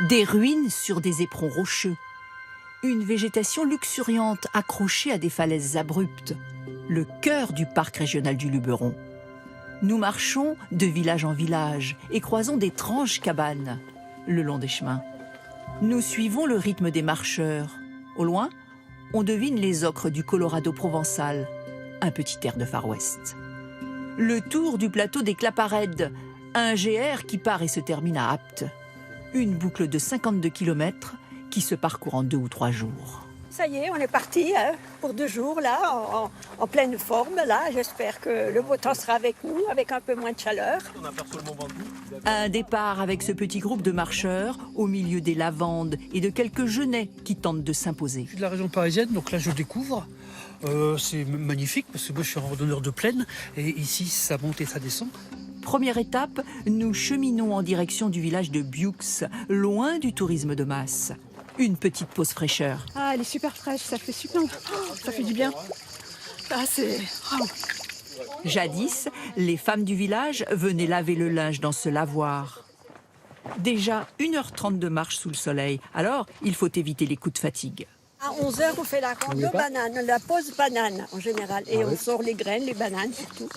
Des ruines sur des éperons rocheux. Une végétation luxuriante accrochée à des falaises abruptes. Le cœur du parc régional du Luberon. Nous marchons de village en village et croisons d'étranges cabanes le long des chemins. Nous suivons le rythme des marcheurs. Au loin, on devine les ocres du Colorado provençal, un petit air de Far West. Le tour du plateau des Claparèdes, un GR qui part et se termine à Apt. Une boucle de 52 km qui se parcourt en 2 ou 3 jours. Ça y est, on est parti pour 2 jours, là, en pleine forme. Là, j'espère que le beau temps sera avec nous, avec un peu moins de chaleur. Un départ avec ce petit groupe de marcheurs au milieu des lavandes et de quelques genêts qui tentent de s'imposer. Je suis de la région parisienne, donc là je découvre. C'est magnifique parce que moi je suis un randonneur de plaine et ici ça monte et ça descend. Première étape, nous cheminons en direction du village de Biux, loin du tourisme de masse. Une petite pause fraîcheur. Ah, elle est super fraîche, ça fait super. Oh, ça fait du bien. Ah, c'est. Oh. Jadis, les femmes du village venaient laver le linge dans ce lavoir. Déjà 1h30 de marche sous le soleil, alors il faut éviter les coups de fatigue. À 11h, on fait la rando banane, la pause banane en général. Et on sort les graines, les bananes surtout.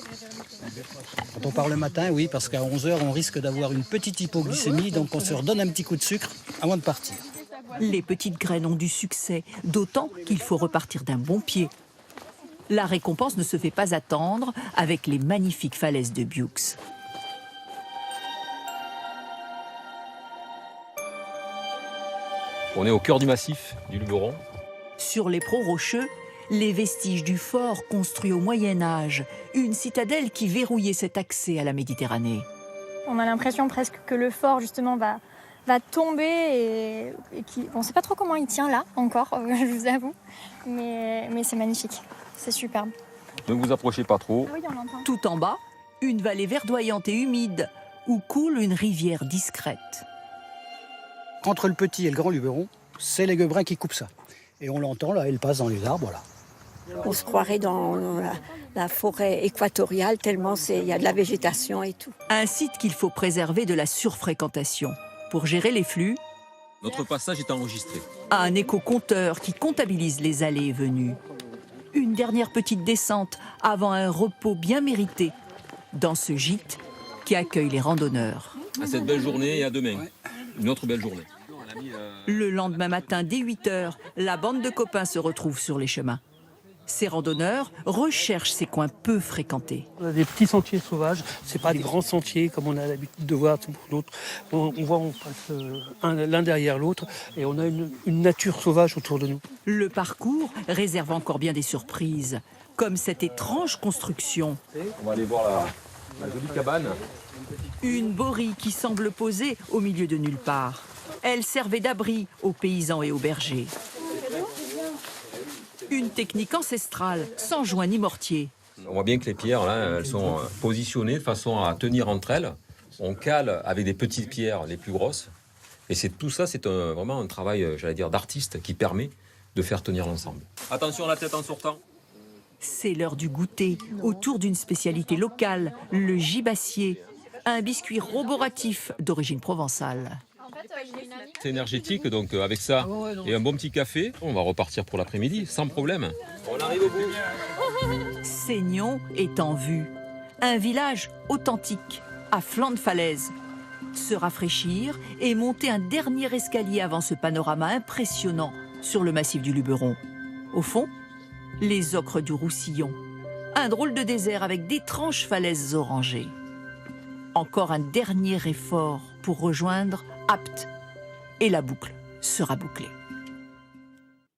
Quand on part le matin, oui, parce qu'à 11h, on risque d'avoir une petite hypoglycémie, donc on se redonne un petit coup de sucre avant de partir. Les petites graines ont du succès, d'autant qu'il faut repartir d'un bon pied. La récompense ne se fait pas attendre avec les magnifiques falaises de Biux. On est au cœur du massif du Luberon. Sur les l'éperon rocheux, les vestiges du fort construit au Moyen-Âge, une citadelle qui verrouillait cet accès à la Méditerranée. On a l'impression presque que le fort, justement, va tomber et qui... On ne sait pas trop comment il tient là, encore, je vous avoue. Mais c'est magnifique, c'est superbe. Ne vous approchez pas trop. Oui, on entend. Tout en bas, une vallée verdoyante et humide où coule une rivière discrète. Entre le petit et le grand Luberon, c'est les guebrins qui coupent ça. Et on l'entend, là, elle passe dans les arbres, là. On se croirait dans la forêt équatoriale, tellement il y a de la végétation et tout. Un site qu'il faut préserver de la surfréquentation. Pour gérer les flux, Notre passage est enregistré. un éco-compteur qui comptabilise les allées et venues. Une dernière petite descente avant un repos bien mérité dans ce gîte qui accueille les randonneurs. À cette belle journée et à demain. Une autre belle journée. Le lendemain matin, dès 8h, la bande de copains se retrouve sur les chemins. Ces randonneurs recherchent ces coins peu fréquentés. On a des petits sentiers sauvages, c'est pas des grands sentiers comme on a l'habitude de voir tout pour l'autre. On passe l'un derrière l'autre et on a une nature sauvage autour de nous. Le parcours réserve encore bien des surprises, comme cette étrange construction. On va aller voir la jolie cabane. Une borie qui semble posée au milieu de nulle part. Elle servait d'abri aux paysans et aux bergers. Une technique ancestrale, sans joint ni mortier. On voit bien que les pierres, là, elles sont positionnées de façon à tenir entre elles. On cale avec des petites pierres les plus grosses. Et tout ça, c'est vraiment un travail, j'allais dire, d'artiste qui permet de faire tenir l'ensemble. Attention à la tête en sortant. C'est l'heure du goûter, autour d'une spécialité locale, le gibassier, un biscuit roboratif d'origine provençale. C'est énergétique, donc avec ça et un bon petit café, on va repartir pour l'après-midi, sans problème. On arrive au bout. Seignon est en vue. Un village authentique, à flanc de falaise. Se rafraîchir et monter un dernier escalier avant ce panorama impressionnant sur le massif du Luberon. Au fond, les ocres du Roussillon. Un drôle de désert avec d'étranges falaises orangées. Encore un dernier effort pour rejoindre Apt. Et la boucle sera bouclée.